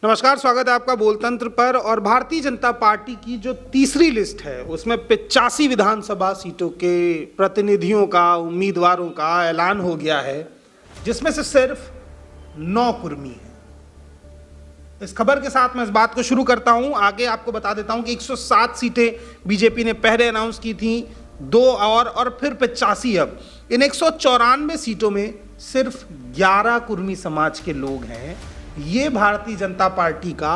नमस्कार, स्वागत है आपका बोलतंत्र पर। और भारतीय जनता पार्टी की जो तीसरी लिस्ट है उसमें 85 विधानसभा सीटों के प्रतिनिधियों का, उम्मीदवारों का ऐलान हो गया है, जिसमें से सिर्फ 9 कुर्मी हैं। इस खबर के साथ मैं इस बात को शुरू करता हूं। आगे आपको बता देता हूं कि 107 सीटें बीजेपी ने पहले अनाउंस की थी, 2 और फिर 85। अब इन 194 सीटों में सिर्फ 11 कुर्मी समाज के लोग हैं। ये भारतीय जनता पार्टी का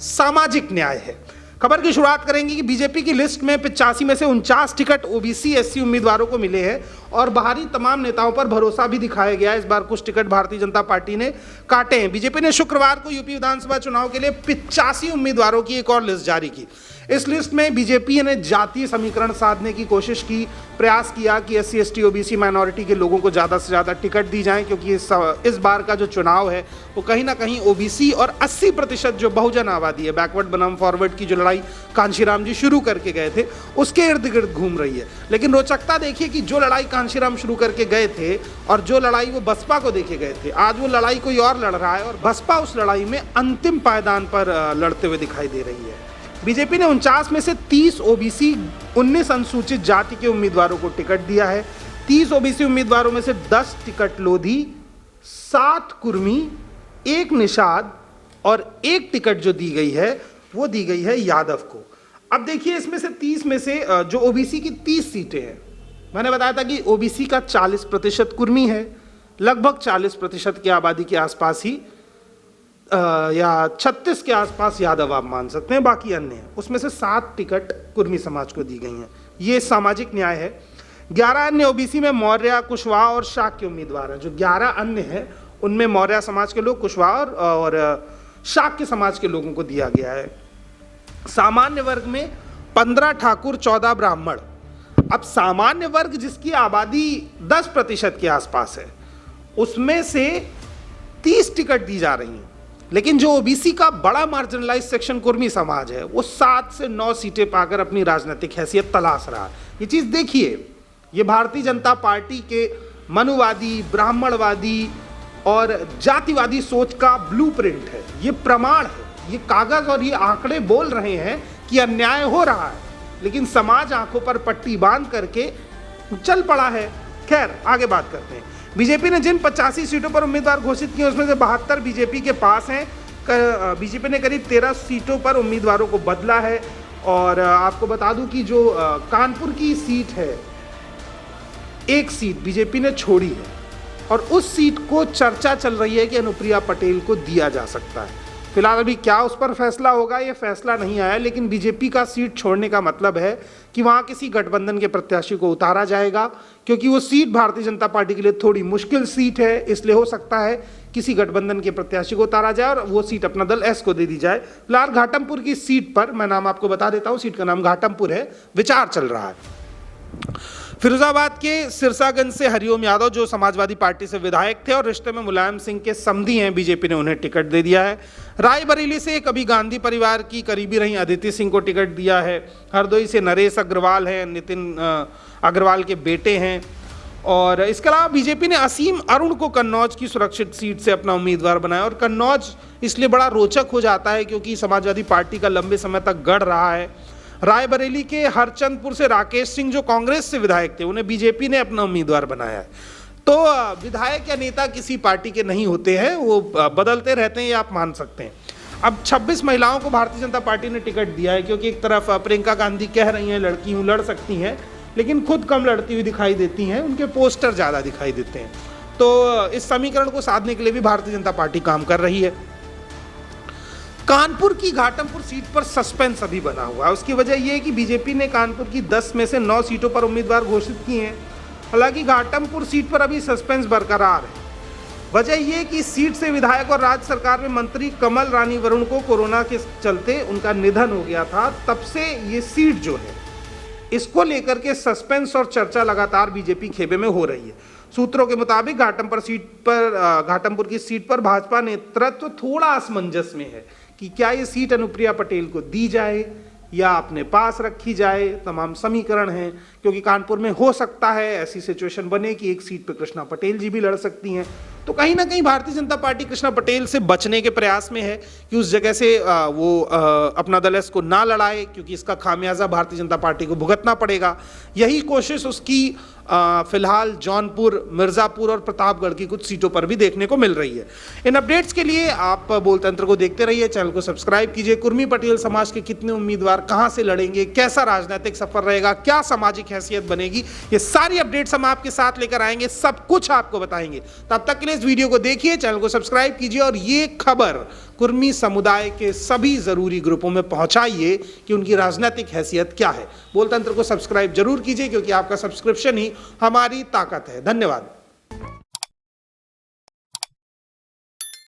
सामाजिक न्याय है। खबर की शुरुआत करेंगे कि बीजेपी की लिस्ट में 85 में से 49 टिकट ओबीसी एससी उम्मीदवारों को मिले हैं और बाहरी तमाम नेताओं पर भरोसा भी दिखाया गया है। इस बार कुछ टिकट भारतीय जनता पार्टी ने काटे हैं। बीजेपी ने शुक्रवार को यूपी विधानसभा चुनाव के लिए 85 उम्मीदवारों की एक और लिस्ट जारी की। इस लिस्ट में बीजेपी ने जातीय समीकरण साधने की कोशिश की, प्रयास किया कि एससी एसटी ओबीसी माइनॉरिटी के लोगों को ज़्यादा से ज़्यादा टिकट दी जाएं, क्योंकि इस बार का जो चुनाव है वो कहीं ना कहीं ओबीसी और 80% जो बहुजन आबादी है, बैकवर्ड बनाम फॉरवर्ड की जो लड़ाई कांशीराम जी शुरू करके गए थे उसके इर्द गिर्द घूम रही है। लेकिन रोचकता देखिए कि जो लड़ाई कांशीराम शुरू करके गए थे और जो लड़ाई वो बसपा को देके गए थे, आज वो लड़ाई कोई और लड़ रहा है और बसपा उस लड़ाई में अंतिम पायदान पर लड़ते हुए दिखाई दे रही है। बीजेपी ने 49 में से 30 ओबीसी, 19 अनुसूचित जाति के उम्मीदवारों को टिकट दिया है। 30 ओबीसी उम्मीदवारों में से 10 टिकट लोधी, 7 कुर्मी, 1 निषाद और 1 टिकट जो दी गई है वो दी गई है यादव को। अब देखिए, इसमें से 30 में से जो ओबीसी की 30 सीटें हैं, मैंने बताया था कि ओबीसी का 40% कुर्मी है, लगभग 40% की आबादी के आसपास ही या 36 के आसपास यादव आप मान सकते हैं, बाकी अन्य हैं। उसमें से 7 टिकट कुर्मी समाज को दी गई हैं। ये सामाजिक न्याय है। 11 अन्य ओबीसी में मौर्य, कुशवाहा और शाक्य उम्मीदवार हैं। जो 11 अन्य हैं उनमें मौर्य समाज के लोग, कुशवाहा और शाक्य समाज के लोगों को दिया गया है। सामान्य वर्ग में 15 ठाकुर, 14 ब्राह्मण। अब सामान्य वर्ग जिसकी आबादी 10% के आसपास है, उसमें से 30 टिकट दी जा रही हैं। लेकिन जो ओबीसी का बड़ा मार्जिनलाइज सेक्शन कुर्मी समाज है, वो 7 से 9 सीटें पाकर अपनी राजनीतिक हैसियत तलाश रहा है। ये चीज देखिए, ये भारतीय जनता पार्टी के मनुवादी, ब्राह्मणवादी और जातिवादी सोच का ब्लूप्रिंट है। ये प्रमाण है, ये कागज और ये आंकड़े बोल रहे हैं कि अन्याय हो रहा है, लेकिन समाज आंखों पर पट्टी बांध करके चल पड़ा है। खैर, आगे बात करते हैं। बीजेपी ने जिन 85 सीटों पर उम्मीदवार घोषित किए उसमें से 72 बीजेपी के पास हैं। बीजेपी ने करीब 13 सीटों पर उम्मीदवारों को बदला है। और आपको बता दूं कि जो कानपुर की सीट है, एक सीट बीजेपी ने छोड़ी है और उस सीट को चर्चा चल रही है कि अनुप्रिया पटेल को दिया जा सकता है। फिलहाल अभी क्या उस पर फैसला होगा, ये फैसला नहीं आया, लेकिन बीजेपी का सीट छोड़ने का मतलब है कि वहाँ किसी गठबंधन के प्रत्याशी को उतारा जाएगा, क्योंकि वो सीट भारतीय जनता पार्टी के लिए थोड़ी मुश्किल सीट है। इसलिए हो सकता है किसी गठबंधन के प्रत्याशी को उतारा जाए और वो सीट अपना दल एस को दे दी जाए। फिलहाल घाटमपुर की सीट पर, मैं नाम आपको बता देता हूँ, सीट का नाम घाटमपुर है, विचार चल रहा है। फिरोजाबाद के सिरसागंज से हरिओम यादव, जो समाजवादी पार्टी से विधायक थे और रिश्ते में मुलायम सिंह के समधी हैं, बीजेपी ने उन्हें टिकट दे दिया है। रायबरेली से कभी गांधी परिवार की करीबी रही अदिति सिंह को टिकट दिया है। हरदोई से नरेश अग्रवाल हैं, नितिन अग्रवाल के बेटे हैं। और इसके अलावा बीजेपी ने असीम अरुण को कन्नौज की सुरक्षित सीट से अपना उम्मीदवार बनाया। और कन्नौज इसलिए बड़ा रोचक हो जाता है क्योंकि समाजवादी पार्टी का लंबे समय तक गढ़ रहा है। रायबरेली के हरचंदपुर से राकेश सिंह, जो कांग्रेस से विधायक थे, उन्हें बीजेपी ने अपना उम्मीदवार बनाया है। तो विधायक या नेता किसी पार्टी के नहीं होते हैं, वो बदलते रहते हैं, ये आप मान सकते हैं। अब 26 महिलाओं को भारतीय जनता पार्टी ने टिकट दिया है, क्योंकि एक तरफ प्रियंका गांधी कह रही हैं लड़की हूँ, लड़ सकती हैं, लेकिन खुद कम लड़ती हुई दिखाई देती हैं, उनके पोस्टर ज़्यादा दिखाई देते हैं। तो इस समीकरण को साधने के लिए भी भारतीय जनता पार्टी काम कर रही है। कानपुर की घाटमपुर सीट पर सस्पेंस अभी बना हुआ है। उसकी वजह यह है कि बीजेपी ने कानपुर की 10 में से 9 सीटों पर उम्मीदवार घोषित किए हैं। हालांकि घाटमपुर सीट पर अभी सस्पेंस बरकरार है। वजह यह है कि इस सीट से विधायक और राज्य सरकार में मंत्री कमल रानी वरुण को कोरोना के चलते उनका निधन हो गया था। तब से ये सीट जो है, इसको लेकर के सस्पेंस और चर्चा लगातार बीजेपी खेमे में हो रही है। सूत्रों के मुताबिक घाटमपुर की सीट पर भाजपा नेतृत्व थोड़ा असमंजस में है कि क्या ये सीट अनुप्रिया पटेल को दी जाए या अपने पास रखी जाए। तमाम समीकरण हैं क्योंकि कानपुर में हो सकता है ऐसी सिचुएशन बने कि एक सीट पे कृष्णा पटेल जी भी लड़ सकती हैं। तो कहीं ना कहीं भारतीय जनता पार्टी कृष्णा पटेल से बचने के प्रयास में है कि उस जगह से वो अपना दल को ना लड़ाए, क्योंकि इसका खामियाजा भारतीय जनता पार्टी को भुगतना पड़ेगा। यही कोशिश उसकी फिलहाल जौनपुर, मिर्जापुर और प्रतापगढ़ की कुछ सीटों पर भी देखने को मिल रही है। इन अपडेट्स के लिए आप बोलतंत्र को देखते रहिए, चैनल को सब्सक्राइब कीजिए। कुर्मी पटेल समाज के कितने उम्मीदवार कहां से लड़ेंगे, कैसा राजनीतिक सफर रहेगा, क्या सामाजिक हैसियत बनेगी, ये सारी अपडेट्स हम आपके साथ लेकर आएंगे, सब कुछ आपको बताएंगे। तब तक के लिए इस वीडियो को देखिए, चैनल को सब्सक्राइब कीजिए और ये खबर कुर्मी समुदाय के सभी जरूरी ग्रुपों में पहुंचाइए कि उनकी राजनीतिक हैसियत क्या है। बोलतंत्र को सब्सक्राइब जरूर कीजिए, क्योंकि आपका सब्सक्रिप्शन ही हमारी ताकत है। धन्यवाद।